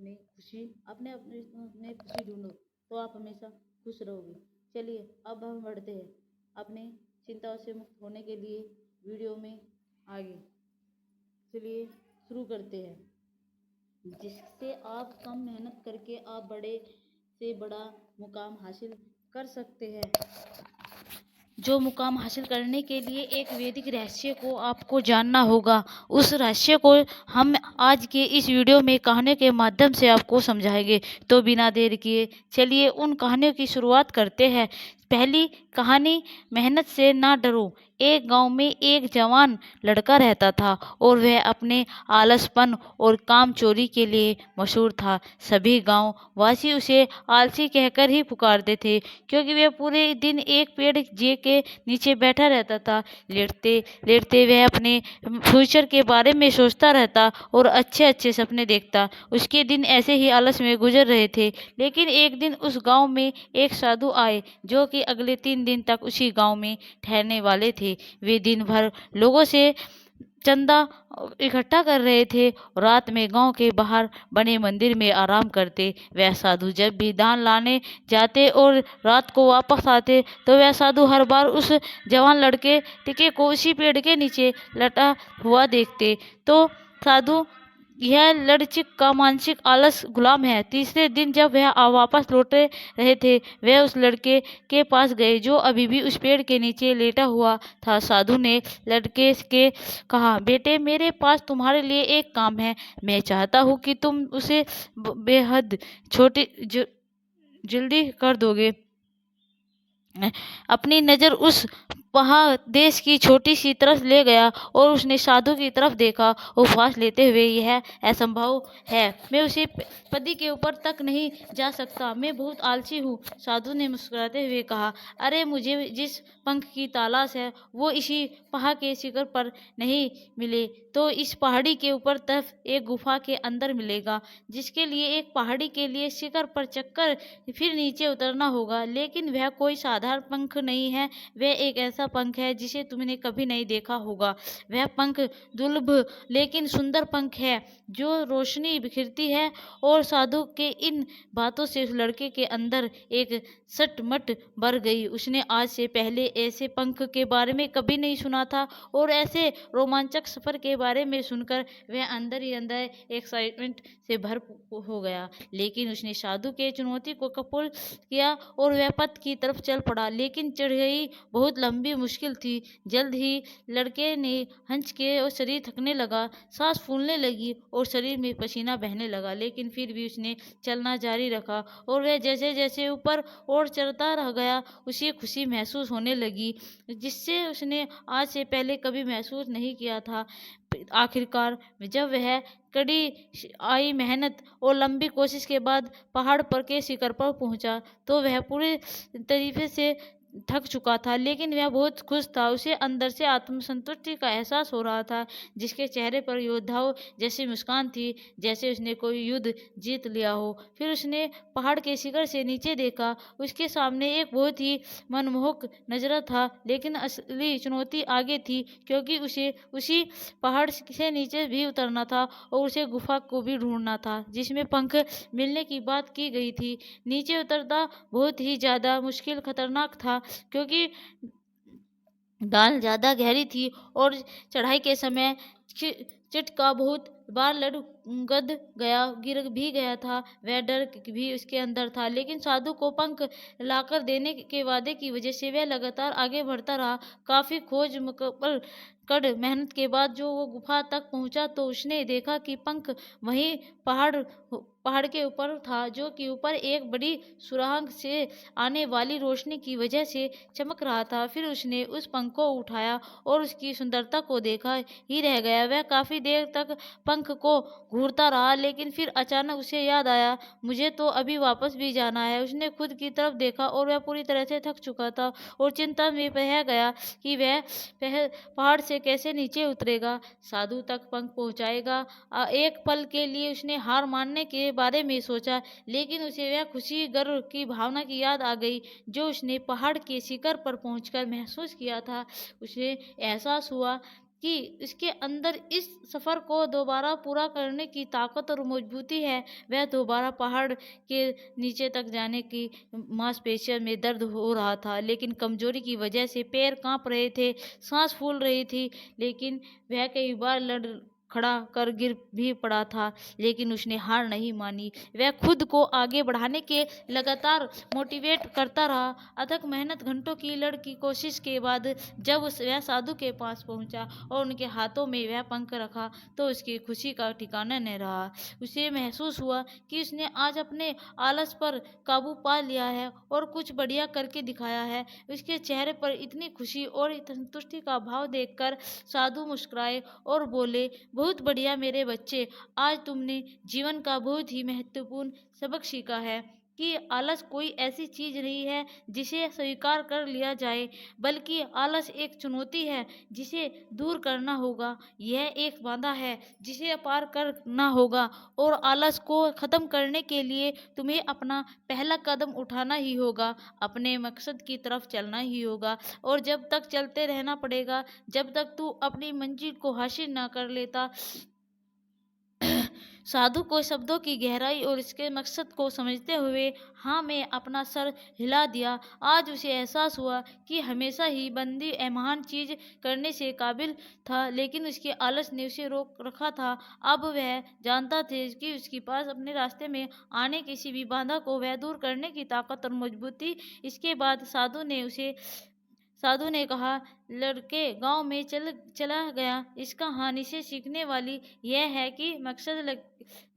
में खुशी अपने अपने में खुशी ढूंढो तो आप हमेशा खुश रहोगे। चलिए अब हम बढ़ते हैं अपने चिंताओं से मुक्त होने के लिए वीडियो में आगे। चलिए शुरू करते हैं, जिससे आप कम मेहनत करके आप बड़े से बड़ा मुकाम हासिल कर सकते हैं। जो मुकाम हासिल करने के लिए एक वैदिक रहस्य को आपको जानना होगा, उस रहस्य को हम आज के इस वीडियो में कहानी के माध्यम से आपको समझाएंगे। तो बिना देर किए चलिए उन कहानियों की शुरुआत करते हैं। पहली कहानी, मेहनत से ना डरो। एक गांव में एक जवान लड़का रहता था और वह अपने आलसपन और काम चोरी के लिए मशहूर था। सभी गांव वासी उसे आलसी कहकर ही पुकारते थे, क्योंकि वह पूरे दिन एक पेड़ जे के नीचे बैठा रहता था। लेटते लेटते वह अपने फ्यूचर के बारे में सोचता रहता और अच्छे अच्छे सपने देखता। उसके दिन ऐसे ही आलस में गुजर रहे थे। लेकिन एक दिन उस गांव में एक साधु आए, जो कि अगले 3 दिन तक उसी गांव में ठहरने वाले थे। वे दिन भर लोगों से चंदा इकट्ठा कर रहे थे। रात में गांव के बाहर बने मंदिर में आराम करते। वह साधु जब भी दान लाने जाते और रात को वापस आते, तो वह साधु हर बार उस जवान लड़के टिके को उसी पेड़ के नीचे लटा हुआ देखते। तो साधु, यह लड़चिक का मानसिक आलस गुलाम है। तीसरे दिन जब वह वापस लौटे रहे थे, वह उस लड़के के पास गए जो अभी भी उस पेड़ के नीचे लेटा हुआ था। साधु ने लड़के के कहा, बेटे, मेरे पास तुम्हारे लिए एक काम है। मैं चाहता हूँ कि तुम उसे बेहद छोटी जल्दी कर दोगे। अपनी नज़र उस पहाड़ देश की छोटी सी तरफ ले गया और उसने साधु की तरफ देखा, उपवास लेते हुए, यह असंभव है। मैं उसे पदी के ऊपर तक नहीं जा सकता। मैं बहुत आलसी हूँ। साधु ने मुस्कुराते हुए कहा, अरे, मुझे जिस पंख की तलाश है वो इसी पहाड़ के शिखर पर नहीं मिले तो इस पहाड़ी के ऊपर तरफ एक गुफा के अंदर मिलेगा, जिसके लिए एक पहाड़ी के लिए शिखर पर चक्कर फिर नीचे उतरना होगा। लेकिन वह कोई साधारण पंख नहीं है, वह एक ऐसा पंख है जिसे तुमने कभी नहीं देखा होगा। वह पंख दुर्लभ लेकिन सुंदर पंख है, जो रोशनी बिखेरती है। और साधु के इन बातों से उस लड़के के अंदर एक सटमट भर गई। उसने आज से पहले ऐसे पंख के बारे में कभी नहीं सुना था और ऐसे रोमांचक सफर के बारे में सुनकर वह अंदर ही अंदर एक्साइटमेंट से भर हो गया। लेकिन उसने साधु के चुनौती को कबूल किया और वह पथ की तरफ चल पड़ा। लेकिन चढ़ाई बहुत लंबी मुश्किल थी। जल्द ही लड़के ने हंच के और शरीर थकने लगा, सांस फूलने लगी और शरीर में पसीना बहने लगा। लेकिन फिर भी उसने चलना जारी रखा और वह जैसे जैसे ऊपर और चढ़ता रह गया, उसे खुशी महसूस होने लगी, जिससे उसने आज से पहले कभी महसूस नहीं किया था। आखिरकार जब वह कड़ी आई मेहनत और लंबी कोशिश के बाद पहाड़ पर के शिखर पर पहुंचा, तो वह पूरे तरीके से थक चुका था, लेकिन वह बहुत खुश था। उसे अंदर से आत्मसंतुष्टि का एहसास हो रहा था, जिसके चेहरे पर योद्धाओं जैसी मुस्कान थी, जैसे उसने कोई युद्ध जीत लिया हो। फिर उसने पहाड़ के शिखर से नीचे देखा। उसके सामने एक बहुत ही मनमोहक नज़ारा था, लेकिन असली चुनौती आगे थी, क्योंकि उसे उसी पहाड़ से नीचे भी उतरना था और उसे गुफा को भी ढूंढना था जिसमें पंख मिलने की बात की गई थी। नीचे उतरना बहुत ही ज़्यादा मुश्किल, खतरनाक था, क्योंकि ढाल ज़्यादा गहरी थी और चढ़ाई के समय चिटका बहुत बार लड़गद गया, गिर भी गया था। वह डर भी उसके अंदर था, लेकिन साधु को पंख लाकर देने के वादे की वजह से वह लगातार आगे बढ़ता रहा। काफ़ी खोज मुकम्मल कर मेहनत के बाद जो वो गुफा तक पहुंचा, तो उसने देखा कि पंख वहीं पहाड़ के ऊपर था, जो कि ऊपर एक बड़ी सुराग से आने वाली रोशनी की वजह से चमक रहा था। फिर उसने उस पंख को उठाया और उसकी सुंदरता को देखा ही रह गया। वह काफ़ी देर तक पंख को घूरता रहा, लेकिन फिर अचानक उसे याद आया, मुझे तो अभी वापस भी जाना है। उसने खुद की तरफ देखा और वह पूरी तरह से थक चुका था और चिंता में बह गया कि वह पहाड़ से कैसे नीचे उतरेगा, साधु तक पंख पहुंचाएगा। एक पल के लिए उसने हार मानने के बारे में सोचा, लेकिन उसे वह खुशी, गर्व की भावना की याद आ गई जो उसने पहाड़ के शिखर पर पहुंचकर महसूस किया था। उसे एहसास हुआ कि इसके अंदर इस सफ़र को दोबारा पूरा करने की ताकत और मजबूती है। वह दोबारा पहाड़ के नीचे तक जाने की मांसपेशियों में दर्द हो रहा था, लेकिन कमज़ोरी की वजह से पैर काँप रहे थे, साँस फूल रही थी। लेकिन वह कई बार लड़ खड़ा कर गिर भी पड़ा था, लेकिन उसने हार नहीं मानी। वह खुद को आगे बढ़ाने के लगातार मोटिवेट करता रहा। अथक मेहनत, घंटों की लड़ की कोशिश के बाद जब वह साधु के पास पहुंचा और उनके हाथों में वह पंख रखा, तो उसकी खुशी का ठिकाना न रहा। उसे महसूस हुआ कि उसने आज अपने आलस पर काबू पा लिया है और कुछ बढ़िया करके दिखाया है। उसके चेहरे पर इतनी खुशी और संतुष्टि का भाव देखकर साधु मुस्कुराए और बोले, बहुत बढ़िया मेरे बच्चे, आज तुमने जीवन का बहुत ही महत्वपूर्ण सबक सीखा है कि आलस कोई ऐसी चीज नहीं है जिसे स्वीकार कर लिया जाए, बल्कि आलस एक चुनौती है जिसे दूर करना होगा। यह एक बाधा है जिसे पार करना होगा, और आलस को खत्म करने के लिए तुम्हें अपना पहला कदम उठाना ही होगा, अपने मकसद की तरफ चलना ही होगा। और जब तक चलते रहना पड़ेगा, जब तक तू अपनी मंजिल को हासिल ना कर लेता। साधु को शब्दों की गहराई और इसके मकसद को समझते हुए हाँ में अपना सर हिला दिया। आज उसे एहसास हुआ कि हमेशा ही बंदी महान चीज करने से काबिल था, लेकिन उसके आलस ने उसे रोक रखा था। अब वह जानता थे कि उसके पास अपने रास्ते में आने किसी भी बाधा को वह दूर करने की ताकत और मजबूती। इसके बाद साधु ने कहा, लड़के गांव में चला गया। इस कहानी से सीखने वाली यह है कि मकसद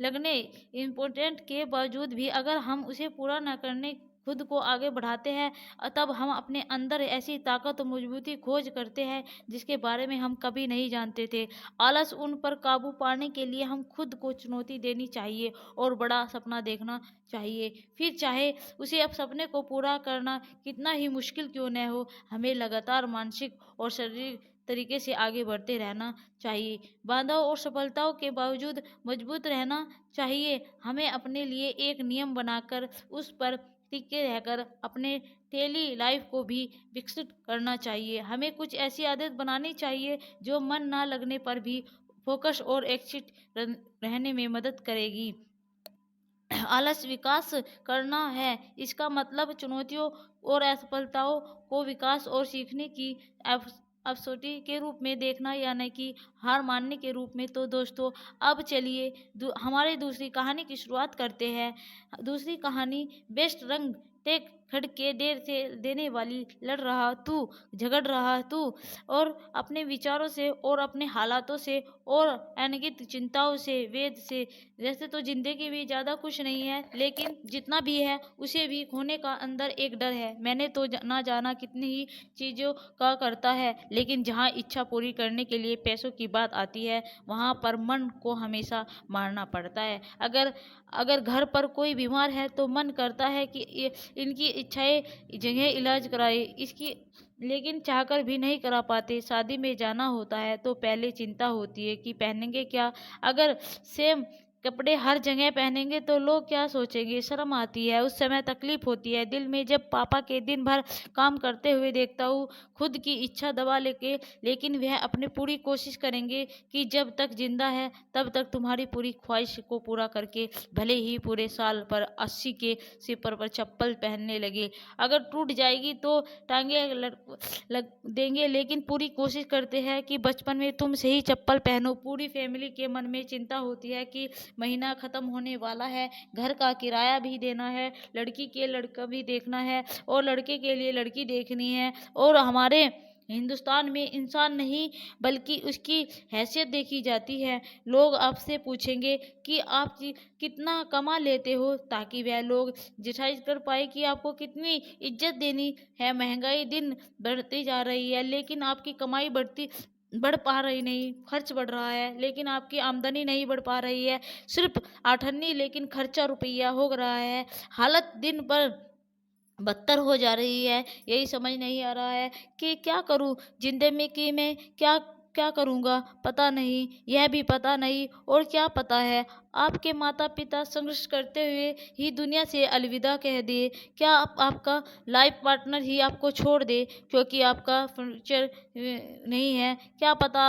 लगने इम्पोर्टेंट के बावजूद भी अगर हम उसे पूरा न करने खुद को आगे बढ़ाते हैं, तब हम अपने अंदर ऐसी ताकत और मजबूती खोज करते हैं जिसके बारे में हम कभी नहीं जानते थे। आलस उन पर काबू पाने के लिए हम खुद को चुनौती देनी चाहिए और बड़ा सपना देखना चाहिए। फिर चाहे उसे अब सपने को पूरा करना कितना ही मुश्किल क्यों न हो, हमें लगातार मानसिक और शारीरिक तरीके से आगे बढ़ते रहना चाहिए। बाधाओं और सफलताओं के बावजूद मजबूत रहना चाहिए। हमें अपने लिए एक नियम बनाकर उस पर टिके रहकर अपने डेली लाइफ को भी विकसित करना चाहिए। हमें कुछ ऐसी आदत बनानी चाहिए जो मन ना लगने पर भी फोकस और एक्सिट रहने में मदद करेगी। आलस विकास करना है, इसका मतलब चुनौतियों और असफलताओं को विकास और सीखने की अवसर के रूप में देखना, यानी कि हार मानने के रूप में। तो दोस्तों, अब चलिए हमारी दूसरी कहानी की शुरुआत करते हैं। दूसरी कहानी, बेस्ट रंग टेक खड़के देर से देने वाली, लड़ रहा तू, झगड़ रहा तू, और अपने विचारों से और अपने हालातों से और अनगिनत चिंताओं से, वेद से। वैसे तो जिंदगी भी ज़्यादा कुछ नहीं है, लेकिन जितना भी है उसे भी खोने का अंदर एक डर है। मैंने तो ना जाना कितनी ही चीज़ों का करता है, लेकिन जहाँ इच्छा पूरी करने के लिए पैसों की बात आती है, वहाँ पर मन को हमेशा मारना पड़ता है। अगर अगर घर पर कोई बीमार है तो मन करता है कि इनकी इच्छाएं जगह इलाज कराए इसकी, लेकिन चाहकर भी नहीं करा पाते। शादी में जाना होता है तो पहले चिंता होती है कि पहनेंगे क्या। अगर सेम कपड़े हर जगह पहनेंगे तो लोग क्या सोचेंगे, शर्म आती है। उस समय तकलीफ होती है दिल में जब पापा के दिन भर काम करते हुए देखता हूँ, खुद की इच्छा दबा लेके, लेकिन वह अपनी पूरी कोशिश करेंगे कि जब तक जिंदा है तब तक तुम्हारी पूरी ख्वाहिश को पूरा करके, भले ही पूरे साल पर 80 के सिपर पर चप्पल पहनने लगे। अगर टूट जाएगी तो टांगे लग देंगे, लेकिन पूरी कोशिश करते हैं कि बचपन में तुम से ही चप्पल पहनो। पूरी फैमिली के मन में चिंता होती है कि महीना खत्म होने वाला है, घर का किराया भी देना है, लड़की के लड़का भी देखना है और लड़के के लिए लड़की देखनी है। और हमारे हिंदुस्तान में इंसान नहीं बल्कि उसकी हैसियत देखी जाती है। लोग आपसे पूछेंगे कि आप कितना कमा लेते हो, ताकि वह लोग डिसाइड कर पाए कि आपको कितनी इज्जत देनी है। महंगाई दिन बढ़ती जा रही है, लेकिन आपकी कमाई बढ़ पा रही नहीं, खर्च बढ़ रहा है लेकिन आपकी आमदनी नहीं बढ़ पा रही है। सिर्फ आठन्नी लेकिन खर्चा रुपया हो रहा है। हालत दिन पर बदतर हो जा रही है। यही समझ नहीं आ रहा है कि क्या करूं जिंदगी में, कि मैं क्या क्या करूंगा, पता नहीं, यह भी पता नहीं और क्या पता है आपके माता पिता संघर्ष करते हुए ही दुनिया से अलविदा कह दिए। क्या आपका लाइफ पार्टनर ही आपको छोड़ दे क्योंकि आपका फ्यूचर नहीं है? क्या पता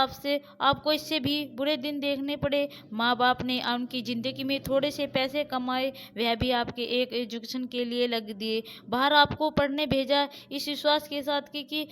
आपको इससे भी बुरे दिन देखने पड़े। माँ बाप ने उनकी ज़िंदगी में थोड़े से पैसे कमाए, वह भी आपके एक एजुकेशन के लिए लग दिए। बाहर आपको पढ़ने भेजा इस विश्वास के साथ कि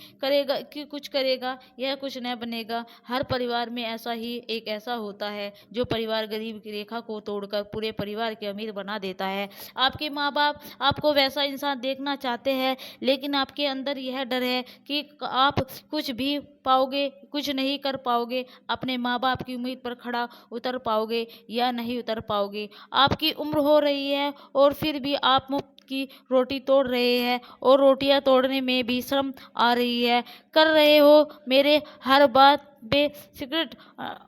कुछ करेगा, यह कुछ न बनेगा। हर परिवार में ऐसा होता है जो परिवार गरीब की रेखा को तोड़कर पूरे परिवार के अमीर बना देता है। आपके माँ बाप आपको वैसा इंसान देखना चाहते हैं, लेकिन आपके अंदर यह डर है कि आप कुछ भी पाओगे, कुछ नहीं कर पाओगे, अपने माँ बाप की उम्मीद पर खड़ा उतर पाओगे या नहीं उतर पाओगे। आपकी उम्र हो रही है और फिर भी आप मुफ्त की रोटी तोड़ रहे हैं और रोटियां तोड़ने में भी शर्म आ रही है। कर रहे हो मेरे हर बात बेसिक्रेट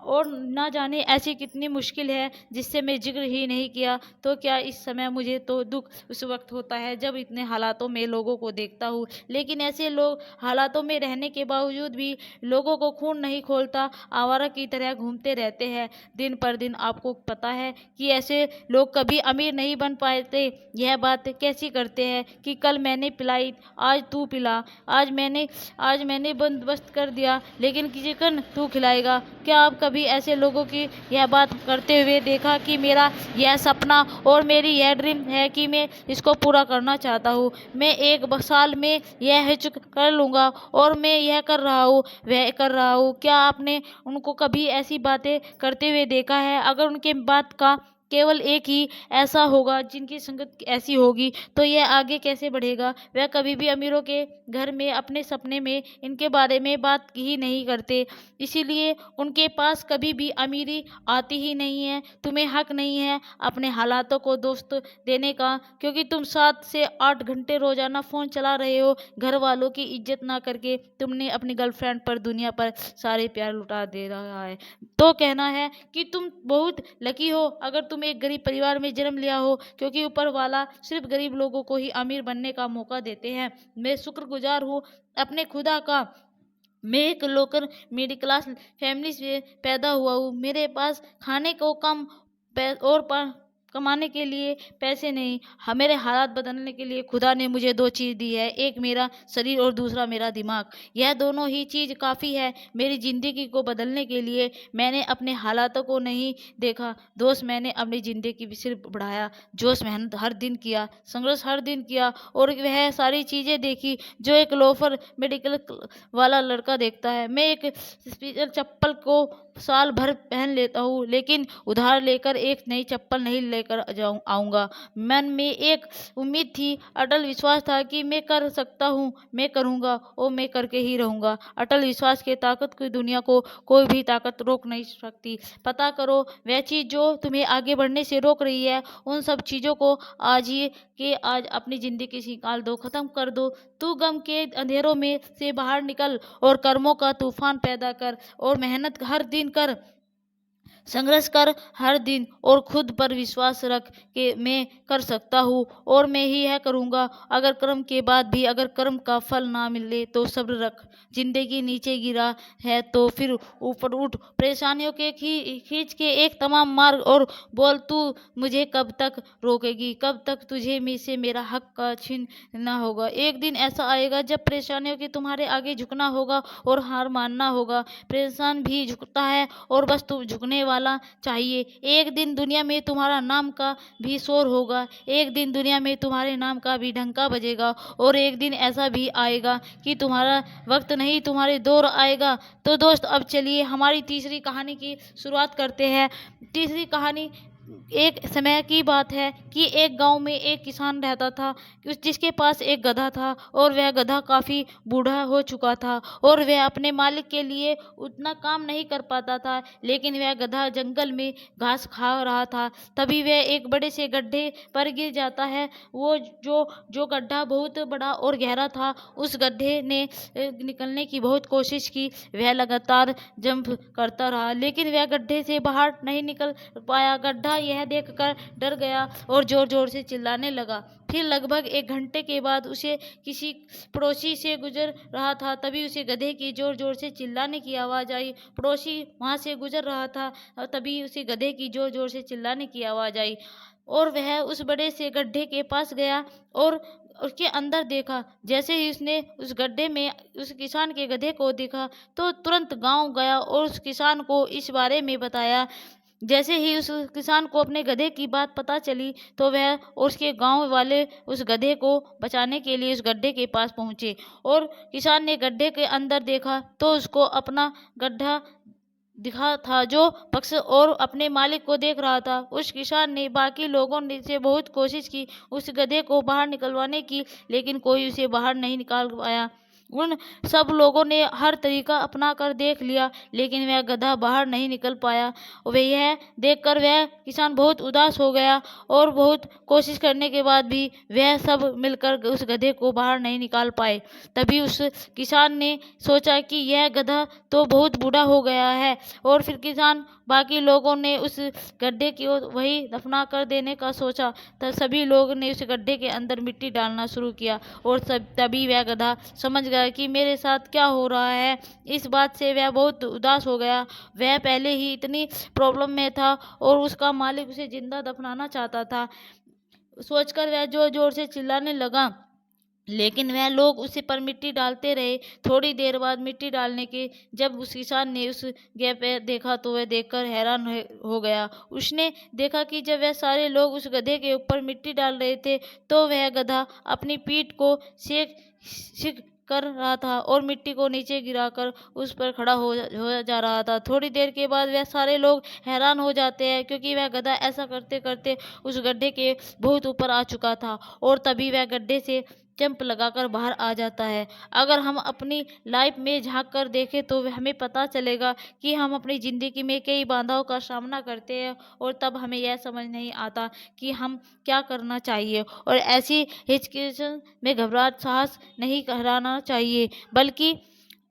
और ना जाने ऐसी कितनी मुश्किल है जिससे मैं जिक्र ही नहीं किया। तो क्या इस समय मुझे तो दुख उस वक्त होता है जब इतने हालातों में लोगों को देखता हूँ, लेकिन ऐसे लोग हालातों में रहने के बावजूद भी लोगों को खून नहीं खोलता, आवारा की तरह घूमते रहते हैं दिन पर दिन। आपको पता है कि ऐसे लोग कभी अमीर नहीं बन पाते। यह बात कैसी करते हैं कि कल मैंने पिलाई, आज तू पिला, आज मैंने बंदोबस्त कर दिया, लेकिन चिकन तू खिलाएगा। क्या आप कभी ऐसे लोगों की यह बात करते हुए देखा कि मेरा यह सपना और मेरी यह ड्रीम है कि मैं इसको पूरा करना चाहता हूँ, मैं एक साल में यह अचीव कर लूँगा और मैं यह कर रहा हूँ, वह कर रहा हूँ। क्या आपने उनको कभी ऐसी बातें करते हुए देखा है? अगर उनके बात का केवल एक ही ऐसा होगा जिनकी संगत ऐसी होगी तो यह आगे कैसे बढ़ेगा? वह कभी भी अमीरों के घर में अपने सपने में इनके बारे में बात ही नहीं करते, इसीलिए उनके पास कभी भी अमीरी आती ही नहीं है। तुम्हें हक नहीं है अपने हालातों को दोस्त देने का, क्योंकि तुम 7 से 8 घंटे रोजाना फ़ोन चला रहे हो घर वालों की इज्जत ना करके। तुमने अपनी गर्लफ्रेंड पर दुनिया पर सारे प्यार लुटा दे रहा है। तो कहना है कि तुम बहुत लकी हो अगर तुम एक गरीब परिवार में जन्म लिया हो, क्योंकि ऊपर वाला सिर्फ गरीब लोगों को ही अमीर बनने का मौका देते हैं। मैं शुक्रगुजार हूँ अपने खुदा का। मैं एक लोकल मिडिल क्लास फैमिली से पैदा हुआ हूँ। मेरे पास खाने को कम कमाने के लिए पैसे नहीं। मेरे हालात बदलने के लिए खुदा ने मुझे 2 चीज़ दी है, एक मेरा शरीर और दूसरा मेरा दिमाग। यह दोनों ही चीज़ काफ़ी है मेरी ज़िंदगी को बदलने के लिए। मैंने अपने हालातों को नहीं देखा दोस्त, मैंने अपनी ज़िंदगी सिर्फ बढ़ाया। जोश मेहनत हर दिन किया, संघर्ष हर दिन किया और वह सारी चीज़ें देखी जो एक लोफर मेडिकल वाला लड़का देखता है। मैं एक स्पेशल चप्पल को साल भर पहन लेता हूँ, लेकिन उधार लेकर एक नई चप्पल नहीं लेकर आऊँगा। मन में एक उम्मीद थी, अटल विश्वास था कि मैं कर सकता हूँ, मैं करूँगा और मैं करके ही रहूँगा। अटल विश्वास की ताकत की दुनिया को कोई भी ताकत रोक नहीं सकती। पता करो वह चीज़ जो तुम्हें आगे बढ़ने से रोक रही है, उन सब चीज़ों को आज अपनी ज़िंदगी से निकाल दो, ख़त्म कर दो। तू गम के अंधेरों में से बाहर निकल और कर्मों का तूफान पैदा कर और मेहनत हर दिन कर, संघर्ष कर हर दिन और खुद पर विश्वास रख कि मैं कर सकता हूँ और मैं ही यह करूँगा। अगर कर्म के बाद भी अगर कर्म का फल ना मिले तो सब्र रख। जिंदगी नीचे गिरा है तो फिर ऊपर उठ, परेशानियों के खींच के एक तमाम मार्ग और बोल, तू मुझे कब तक रोकेगी, कब तक तुझे से मेरा हक का छीनना होगा। एक दिन ऐसा आएगा जब परेशानियों के तुम्हारे आगे झुकना होगा और हार मानना होगा। परेशान भी झुकता है और बस तुम झुकने वाला चाहिए। एक दिन दुनिया में तुम्हारा नाम का भी शोर होगा, एक दिन दुनिया में तुम्हारे नाम का भी डंका बजेगा और एक दिन ऐसा भी आएगा कि तुम्हारा वक्त नहीं तुम्हारे दौर आएगा। तो दोस्त अब चलिए हमारी तीसरी कहानी की शुरुआत करते हैं। तीसरी कहानी एक समय की बात है कि एक गांव में एक किसान रहता था जिसके पास एक गधा था और वह गधा काफ़ी बूढ़ा हो चुका था और वह अपने मालिक के लिए उतना काम नहीं कर पाता था, लेकिन वह गधा जंगल में घास खा रहा था। तभी वह एक बड़े से गड्ढे पर गिर जाता है। वो जो गड्ढा बहुत बड़ा और गहरा था, उस गड्ढे ने निकलने की बहुत कोशिश की। वह लगातार जंप करता रहा, लेकिन वह गड्ढे से बाहर नहीं निकल पाया। गड्ढा गधा यह देखकर डर गया और जोर जोर से चिल्लाने लगा। फिर लगभग 1 घंटे के बाद उसे किसी पड़ोसी से गुजर रहा था, तभी उसे गधे की जोर जोर से चिल्लाने की आवाज़ आई। पड़ोसी वहाँ से गुजर रहा था और तभी उसे गधे की जोर जोर से चिल्लाने की आवाज़ आई और वह उस बड़े से गड्ढे के पास गया और उसके अंदर देखा। जैसे ही उसने उस गड्ढे में उस किसान के गधे को देखा तो तुरंत गांव गया और उस किसान को इस बारे में बताया। जैसे ही उस किसान को अपने गधे की बात पता चली तो वह और उसके गांव वाले उस गधे को बचाने के लिए उस गड्ढे के पास पहुंचे और किसान ने गड्ढे के अंदर देखा तो उसको अपना गड्ढा दिखा था जो पक्ष और अपने मालिक को देख रहा था। उस किसान ने बाकी लोगों ने से बहुत कोशिश की उस गधे को बाहर निकलवाने की, लेकिन कोई उसे बाहर नहीं निकाल पाया। उन सब लोगों ने हर तरीका अपना कर देख लिया, लेकिन वह गधा बाहर नहीं निकल पाया। वह यह देखकर वह किसान बहुत उदास हो गया और बहुत कोशिश करने के बाद भी वह सब मिलकर उस गधे को बाहर नहीं निकाल पाए। तभी उस किसान ने सोचा कि यह गधा तो बहुत बूढ़ा हो गया है और फिर किसान बाकी लोगों ने उस गड्ढे की ओर वही दफना कर देने का सोचा। तब सभी लोगों ने उस गड्ढे के अंदर मिट्टी डालना शुरू किया और तभी वह गधा समझ गया कि मेरे साथ क्या हो रहा है। इस बात से वह बहुत उदास हो गया। वह पहले ही इतनी प्रॉब्लम में था और उसका मालिक उसे जिंदा दफनाना चाहता था। सोचकर वह जोर जोर से चिल्लाने लगा, लेकिन वह लोग उसी पर मिट्टी डालते रहे। थोड़ी देर बाद मिट्टी डालने के जब उस किसान ने उस गड्ढे पे देखा तो वह देखकर हैरान हो गया। उसने देखा कि जब वह सारे लोग उस गधे के ऊपर मिट्टी डाल रहे थे तो वह गधा अपनी पीठ को सेक कर रहा था और मिट्टी को नीचे गिराकर उस पर खड़ा हो जा रहा था। थोड़ी देर के बाद वह सारे लोग हैरान हो जाते हैं क्योंकि वह गधा ऐसा करते करते उस गड्ढे के बहुत ऊपर आ चुका था और तभी वह गड्ढे से जंप लगाकर बाहर आ जाता है। अगर हम अपनी लाइफ में झांक कर देखें तो हमें पता चलेगा कि हम अपनी ज़िंदगी में कई बाधाओं का सामना करते हैं और तब हमें यह समझ नहीं आता कि हम क्या करना चाहिए। और ऐसी हिचकिचाहट में घबराहट साहस नहीं कराना चाहिए, बल्कि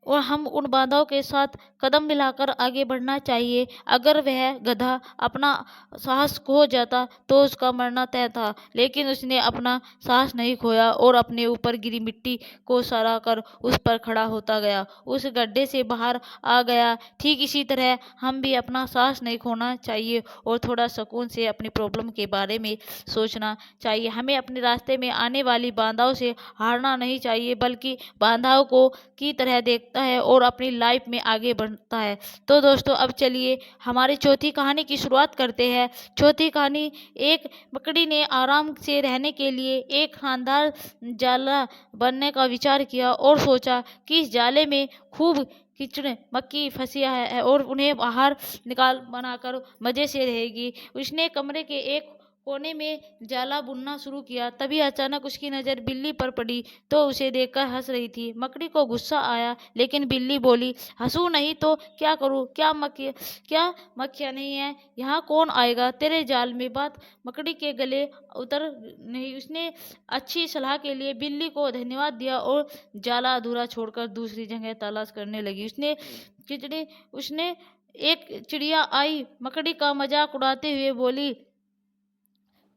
और हम उन बाधाओं के साथ कदम मिलाकर आगे बढ़ना चाहिए। अगर वह गधा अपना साहस खो जाता तो उसका मरना तय था, लेकिन उसने अपना साहस नहीं खोया और अपने ऊपर गिरी मिट्टी को सरा कर उस पर खड़ा होता गया, उस गड्ढे से बाहर आ गया। ठीक इसी तरह हम भी अपना साहस नहीं खोना चाहिए और थोड़ा सुकून से अपनी प्रॉब्लम के बारे में सोचना चाहिए। हमें अपने रास्ते में आने वाली बाधाओं से हारना नहीं चाहिए, बल्कि बाधाओं को की तरह देखता है और अपनी लाइफ में आगे बढ़ता है। तो दोस्तों, अब चलिए हमारी चौथी कहानी की शुरुआत करते हैं। चौथी कहानी, एक मकड़ी ने आराम से रहने के लिए एक शानदार जाला बनने का विचार किया और सोचा कि इस जाले में खूब कीचड़ मक्खी फंसी है और उन्हें बाहर निकाल बनाकर मज़े से रहेगी। उसने कमरे के एक कोने में जाला बुनना शुरू किया। तभी अचानक उसकी नज़र बिल्ली पर पड़ी तो उसे देखकर हंस रही थी। मकड़ी को गुस्सा आया, लेकिन बिल्ली बोली, हंसू नहीं तो क्या करूं? क्या मक्खियाँ नहीं है? यहाँ कौन आएगा तेरे जाल में? बात मकड़ी के गले उतर नहीं। उसने अच्छी सलाह के लिए बिल्ली को धन्यवाद दिया और जाला अधूरा छोड़कर दूसरी जगह तलाश करने लगी। उसने एक चिड़िया आई, मकड़ी का मजाक उड़ाते हुए बोली,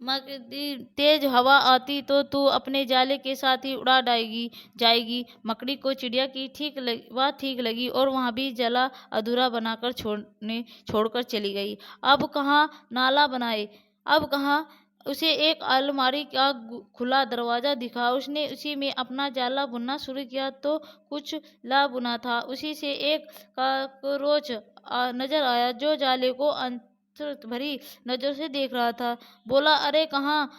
तेज हवा आती तो तू अपने जाले के साथ ही उड़ा जाएगी। मकड़ी को चिड़िया की बात ठीक लगी और वहाँ भी जाला अधूरा बनाकर छोड़कर चली गई। अब कहाँ नाला बनाए, अब कहाँ? उसे एक अलमारी का खुला दरवाज़ा दिखा। उसने उसी में अपना जाला बुनना शुरू किया तो कुछ ला बुना था। उसी से एक कॉकरोच नजर आया जो जाले को भरी नजर से देख रहा था। बोला, अरे कहाँ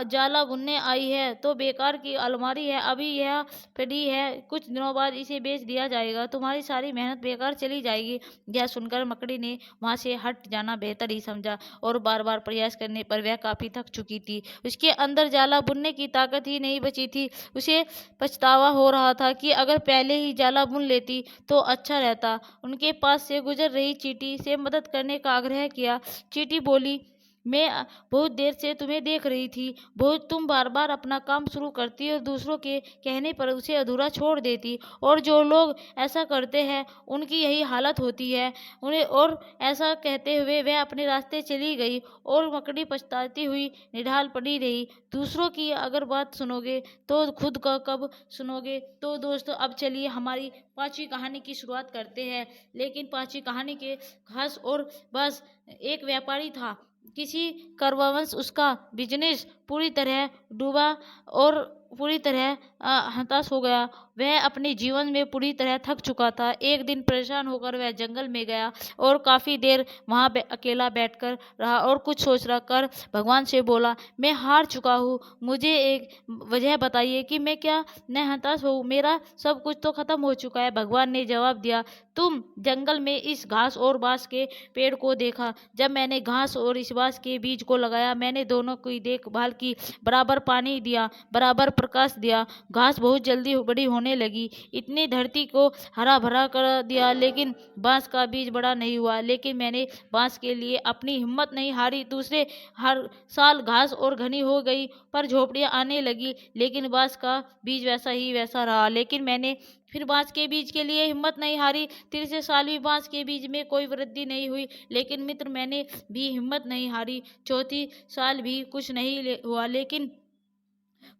जाला बुनने आई है? तो बेकार की अलमारी है, अभी यह पड़ी है, कुछ दिनों बाद इसे बेच दिया जाएगा, तुम्हारी सारी मेहनत बेकार चली जाएगी। यह सुनकर मकड़ी ने वहाँ से हट जाना बेहतर ही समझा और बार बार प्रयास करने पर वह काफ़ी थक चुकी थी। उसके अंदर जाला बुनने की ताकत ही नहीं बची थी। उसे पछतावा हो रहा था कि अगर पहले ही जाला बुन लेती तो अच्छा रहता। उनके पास से गुजर रही चींटी से मदद करने का आग्रह किया। चींटी बोली, मैं बहुत देर से तुम्हें देख रही थी। बहुत तुम बार बार अपना काम शुरू करती और दूसरों के कहने पर उसे अधूरा छोड़ देती, और जो लोग ऐसा करते हैं उनकी यही हालत होती है उन्हें। और ऐसा कहते हुए वह अपने रास्ते चली गई और मकड़ी पछताती हुई निढाल पड़ी रही। दूसरों की अगर बात सुनोगे तो खुद का कब सुनोगे। तो दोस्तों, अब चलिए हमारी पांचवी कहानी की शुरुआत करते हैं। लेकिन पांचवी कहानी के घास और बस एक व्यापारी था। किसी कारणवश उसका बिजनेस पूरी तरह डूबा और पूरी तरह हताश हो गया। वह अपने जीवन में पूरी तरह थक चुका था। एक दिन परेशान होकर वह जंगल में गया और काफ़ी देर वहाँ अकेला बैठकर रहा और कुछ सोच रहा कर भगवान से बोला, मैं हार चुका हूँ, मुझे एक वजह बताइए कि मैं क्या न हताश हूँ। मेरा सब कुछ तो खत्म हो चुका है। भगवान ने जवाब दिया, तुम जंगल में इस घास और बांस के पेड़ को देखा। जब मैंने घास और इस बांस के बीज को लगाया, मैंने दोनों की देखभाल की, बराबर पानी दिया, बराबर प्रकाश दिया। घास बहुत जल्दी बड़ी होने लगी, इतनी धरती को हरा भरा कर दिया, लेकिन बांस का बीज बड़ा नहीं हुआ। लेकिन मैंने बांस के लिए अपनी हिम्मत नहीं हारी। दूसरे हर साल घास और घनी हो गई, पर झोपड़ियां आने लगी, लेकिन बांस का बीज वैसा ही वैसा रहा। लेकिन मैंने फिर बांस के बीज के लिए हिम्मत नहीं हारी। तीसरे साल भी बांस के बीज में कोई वृद्धि नहीं हुई, लेकिन मित्र मैंने भी हिम्मत नहीं हारी। चौथी साल भी कुछ नहीं हुआ, लेकिन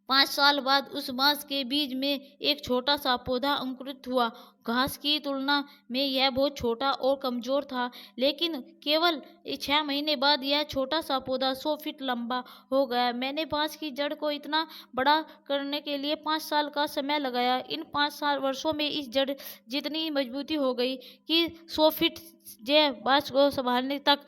5 साल बाद उस बांस के बीज में एक छोटा सा पौधा अंकुरित हुआ। घास की तुलना में यह बहुत छोटा और कमजोर था, लेकिन केवल 6 महीने बाद यह छोटा सा पौधा 100 फीट लंबा हो गया। मैंने बांस की जड़ को इतना बड़ा करने के लिए 5 साल का समय लगाया। इन 5 वर्षों में इस जड़ जितनी मजबूती हो गई कि 100 फीट जे बांस को संभालने तक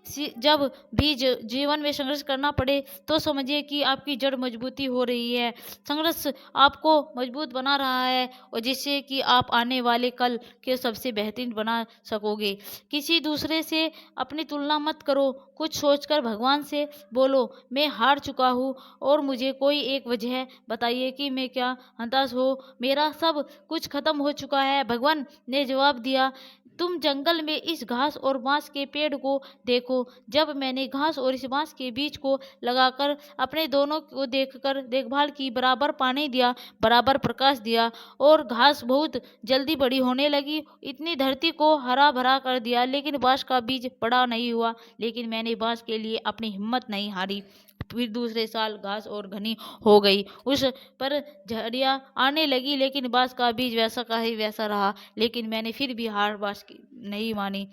जब भी जीवन में संघर्ष करना पड़े तो समझिए कि आपकी जड़ मजबूती हो रही है। संघर्ष आपको मजबूत बना रहा है, और जिससे कि आप आने वाले कल के सबसे बेहतरीन बना सकोगे। किसी दूसरे से अपनी तुलना मत करो। कुछ सोचकर भगवान से बोलो, मैं हार चुका हूँ और मुझे कोई एक वजह बताइए कि मैं क्या हताश हो। मेरा सब कुछ खत्म हो चुका है। भगवान ने जवाब दिया, तुम जंगल में इस घास और बांस के पेड़ को देखो। जब मैंने घास और इस बांस के बीज को लगाकर अपने दोनों को देखकर देखभाल की, बराबर पानी दिया, बराबर प्रकाश दिया, और घास बहुत जल्दी बड़ी होने लगी, इतनी धरती को हरा भरा कर दिया, लेकिन बांस का बीज बड़ा नहीं हुआ। लेकिन मैंने बांस के लिए अपनी हिम्मत नहीं हारी। फिर दूसरे साल घास और घनी हो गई, उस पर झड़ियाँ आने लगी, लेकिन बांस का बीज वैसा का ही वैसा रहा। लेकिन मैंने फिर भी हार बांस की नहीं मानी।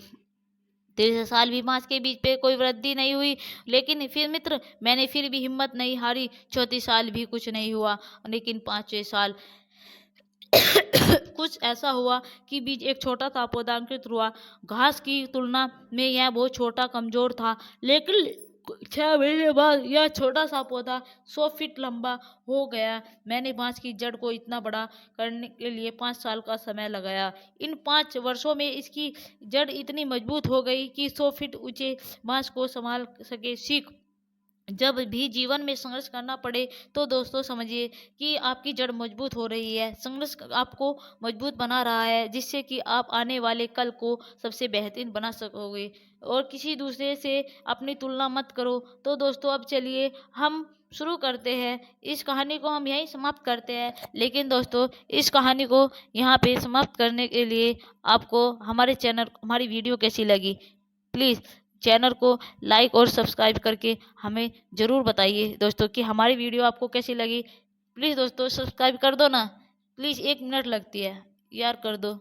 तीसरे साल भी बांस के बीज पे कोई वृद्धि नहीं हुई, लेकिन फिर मित्र मैंने फिर भी हिम्मत नहीं हारी। चौथे साल भी कुछ नहीं हुआ, लेकिन पांचवें साल कुछ ऐसा हुआ कि बीज एक छोटा सा पौधा अंकुरित हुआ। घास की तुलना में यह बहुत छोटा कमजोर था, लेकिन 6 महीने बाद यह छोटा सा पौधा 100 फीट लंबा हो गया। मैंने बांस की जड़ को इतना बड़ा करने के लिए 5 साल का समय लगाया। इन 5 वर्षों में इसकी जड़ इतनी मजबूत हो गई कि 100 फीट ऊंचे बांस को संभाल सके। सीख, जब भी जीवन में संघर्ष करना पड़े तो दोस्तों समझिए कि आपकी जड़ मजबूत हो रही है। संघर्ष आपको मजबूत बना रहा है, जिससे कि आप आने वाले कल को सबसे बेहतरीन बना सकोगे। और किसी दूसरे से अपनी तुलना मत करो। तो दोस्तों, अब चलिए हम शुरू करते हैं। इस कहानी को हम यहीं समाप्त करते हैं। लेकिन दोस्तों, इस कहानी को यहाँ पे समाप्त करने के लिए आपको हमारी वीडियो कैसी लगी, प्लीज़ चैनल को लाइक और सब्सक्राइब करके हमें ज़रूर बताइए दोस्तों कि हमारी वीडियो आपको कैसी लगी। प्लीज़ दोस्तों सब्सक्राइब कर दो ना, प्लीज़ 1 मिनट लगती है यार, कर दो।